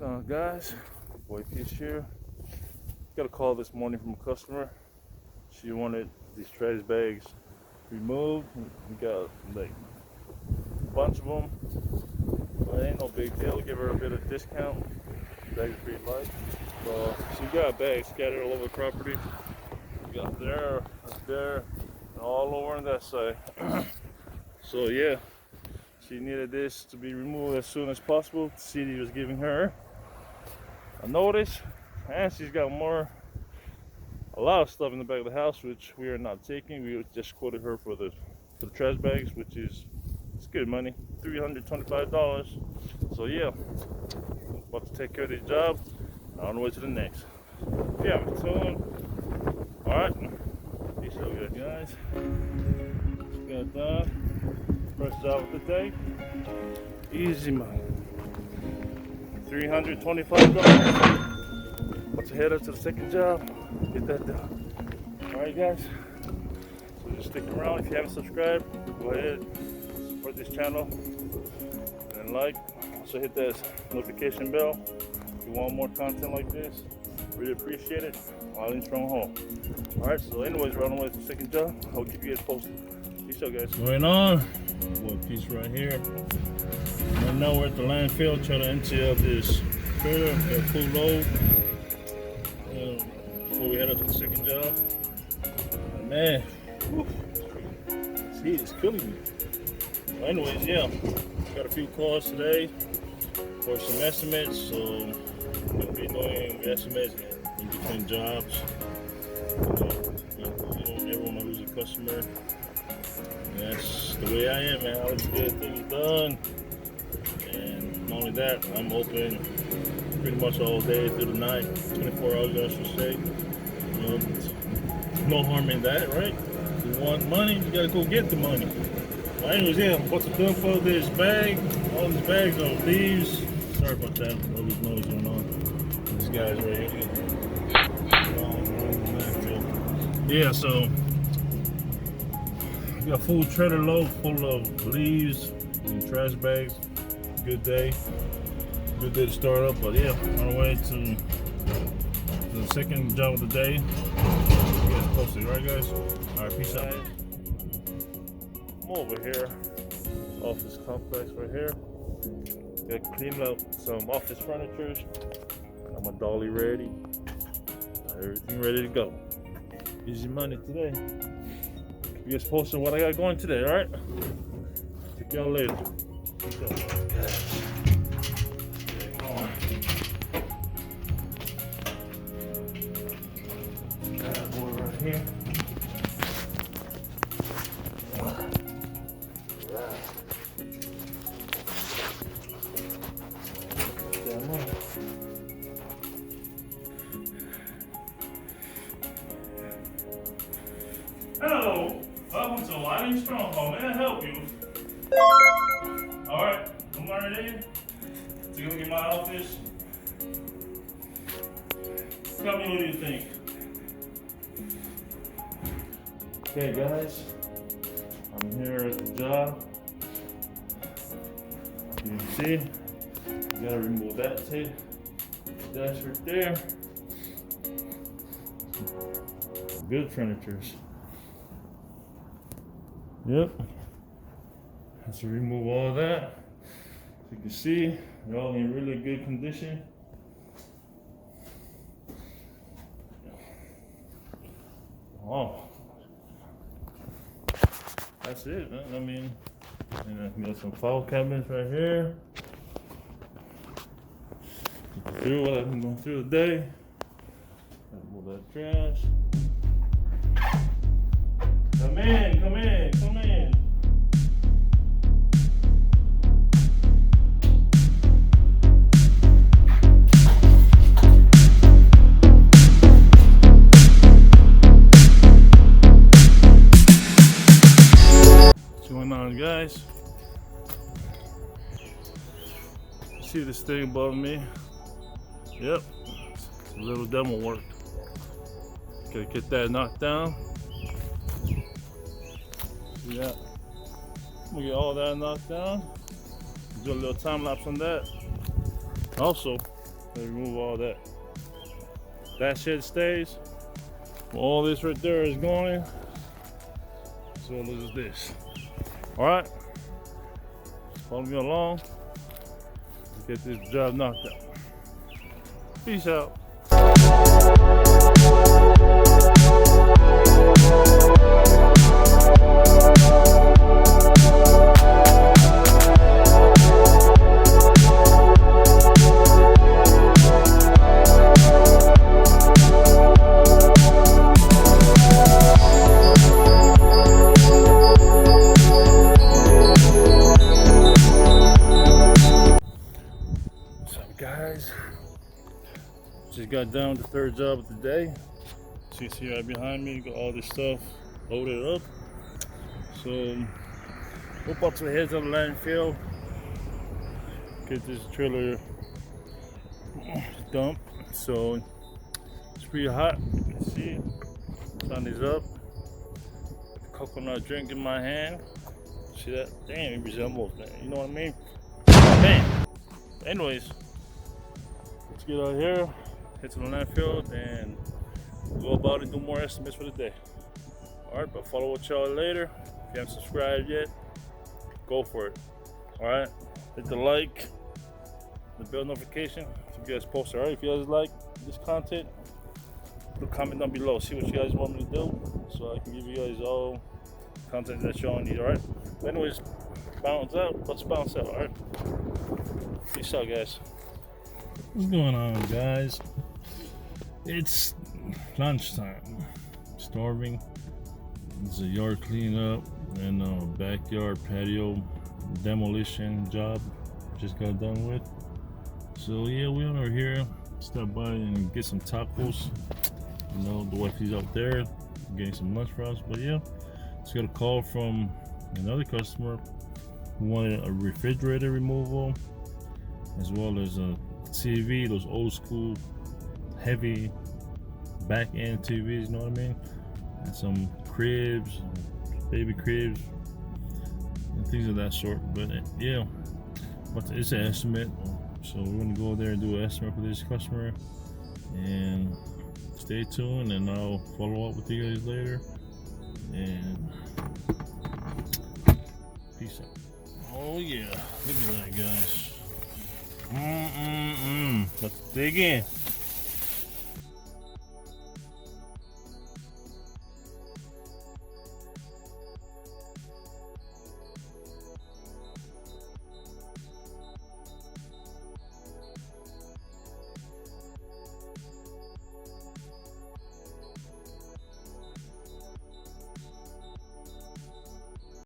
So guys, boy Peace here. Got a call this morning from a customer. She wanted these trash bags removed. We got like a bunch of them, but ain't no big deal. Give her a bit of discount. Bags are pretty light. So she got bags scattered all over the property. We got there, up there, and all over on that side. So yeah, she needed this to be removed as soon as possible. The city was giving her a notice, and she's got a lot of stuff in the back of the house which we are not taking. We just quoted her for the trash bags, which is it's good money, $325. So yeah, about to take care of this job. On the way to the next. Yeah, I'm tuned. All right, peace out, good guys. Just got done. First job of the day. Easy money. $325. About to head up to the second job. Get that done. All right, guys. So just stick around. If you haven't subscribed, go ahead, support this channel and like. Also hit that notification bell if you want more content like this. Really appreciate it. Island Strong Home. All right. So, anyways, we're on the way to the second job. I'll keep you guys posted. Peace out, guys. Going on. One piece right here. Right now we're at the landfill trying to empty out this trailer at full load before we head up to the second job. And man, this heat is killing me. Well, anyways, yeah, got a few calls today for some estimates, so I'm gonna be doing estimates in between jobs. Everyone knows a customer. That's the way I am, man. I like to get things done. And not only that, I'm open pretty much all day through the night, 24 hours, I should say. No harm in that, right? If you want money, you gotta go get the money. Well, anyways, yeah, I'm about to dump all this bag, all these bags of leaves. Sorry about that, all this noise going on. These guys right here. Yeah, so we got a full trailer load full of leaves and trash bags. Good day to start up, but yeah, on the way to the second job of the day. You guys posted, right guys? All right, peace out. I'm over here, office complex right here. Got to clean up some office furniture. Got my dolly ready. Got everything ready to go. Easy money today. You guys posted what I got going today, all right? Check y'all later. Peace out. Here. Hello, welcome to Island Strong Home. May I help you? Alright, I'm running in. Take a look at my office. Tell me, what do you think? Okay guys, I'm here at the job. You can see, you gotta remove that tape. That's right there. Good furnitures. Yep. Have to remove all of that. As you can see, they're all in really good condition. Oh. That's it, man. I mean, we got some file cabinets right here. Through what I've been going through today. Move that trash. Come in, come in, come in. What's going on, guys? See this thing above me? Yep, it's a little demo work. Gotta get that knocked down. Yeah, we get all that knocked down. Do a little time lapse on that. Also, They remove all that. That shit stays. All this right there is going. So is this. All right. Follow me along. Let's get this job knocked out. Peace out. Guys, just got done with the third job of the day. So you see right behind me, got all this stuff loaded up. So we're about to head to the landfill, get this trailer dumped. So it's pretty hot, you can see. Sun is up. Coconut drink in my hand. See that? Damn, it resembles, man. You know what I mean? Damn. Anyways, let's get out here, head to the landfill, and go about it, do more estimates for the day. Alright, but follow with y'all later. If you haven't subscribed yet, go for it. Alright, hit the like, the bell notification so you guys post. Alright, if you guys like this content, put a comment down below. See what you guys want me to do so I can give you guys all content that y'all need. Alright, but anyways, bounce out. Let's bounce out. Alright, peace out, guys. What's going on, guys? It's lunchtime. Starving. It's a yard cleanup and a backyard patio demolition job just got done with. So yeah, we're over here. Stop by and get some tacos. You know, the wifey's out there getting some lunch for us. But yeah, just got a call from another customer who wanted a refrigerator removal as well as a TV, those old school heavy back end TVs, you know what I mean? And some cribs, baby cribs, and things of that sort. But yeah, but it's an estimate, so we're gonna go there and do an estimate for this customer. And stay tuned, and I'll follow up with you guys later. And peace out. Oh yeah, look at that, guys. Let's dig in.